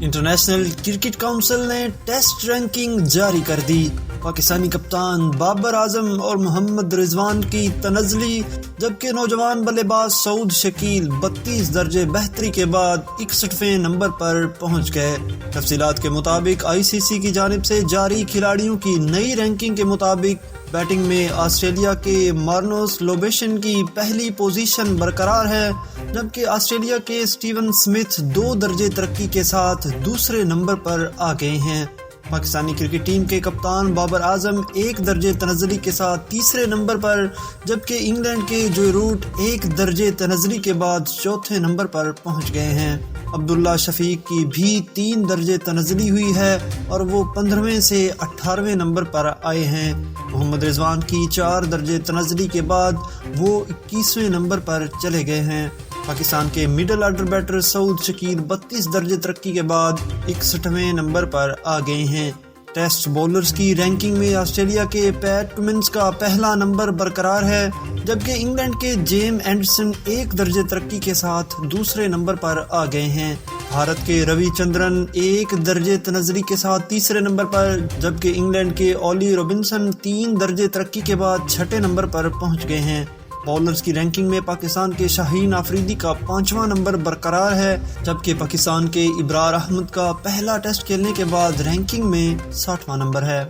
International cricket council نے test ranking جاری کر دی۔ پاکستانی کپتان بابر اعظم اور محمد رضوان کی تنزلی، جبکہ نوجوان بلے باز سعود شکیل 32 درجے بہتری کے بعد 61ویں نمبر پر پہنچ گئے۔ تفصیلات کے مطابق آئی سی سی کی جانب سے جاری کھلاڑیوں کی نئی رینکنگ کے مطابق بیٹنگ میں آسٹریلیا کے مارنوس لوبیشن کی پہلی پوزیشن برقرار ہے، جبکہ آسٹریلیا کے سٹیون سمتھ 2 درجے ترقی کے ساتھ دوسرے نمبر پر آ گئے ہیں۔ پاکستانی کرکٹ ٹیم کے کپتان بابر اعظم 1 درجے تنزلی کے ساتھ تیسرے نمبر پر، جبکہ انگلینڈ کے جوئی روٹ 1 درجے تنزلی کے بعد چوتھے نمبر پر پہنچ گئے ہیں۔ عبداللہ شفیق کی بھی 3 درجے تنزلی ہوئی ہے اور وہ 15ویں سے 18ویں نمبر پر آئے ہیں۔ محمد رضوان کی 4 درجے تنزلی کے بعد وہ 21ویں نمبر پر چلے گئے ہیں۔ پاکستان کے مڈل آرڈر بیٹر سعود شکیل 32 درجے ترقی کے بعد 61ویں نمبر پر آ گئے ہیں۔ ٹیسٹ بولرز کی رینکنگ میں آسٹریلیا کے پیٹ کمنس کا پہلا نمبر برقرار ہے، جبکہ انگلینڈ کے جیم اینڈرسن 1 درجے ترقی کے ساتھ دوسرے نمبر پر آ گئے ہیں۔ بھارت کے روی چندرن 1 درجے تنزلی کے ساتھ تیسرے نمبر پر، جبکہ انگلینڈ کے اولی روبنسن 3 درجے ترقی کے بعد چھٹے نمبر پر پہنچ گئے ہیں۔ بولرز کی رینکنگ میں پاکستان کے شاہین آفریدی کا 5واں نمبر برقرار ہے، جبکہ پاکستان کے ابرار احمد کا پہلا ٹیسٹ کھیلنے کے بعد رینکنگ میں 60واں نمبر ہے۔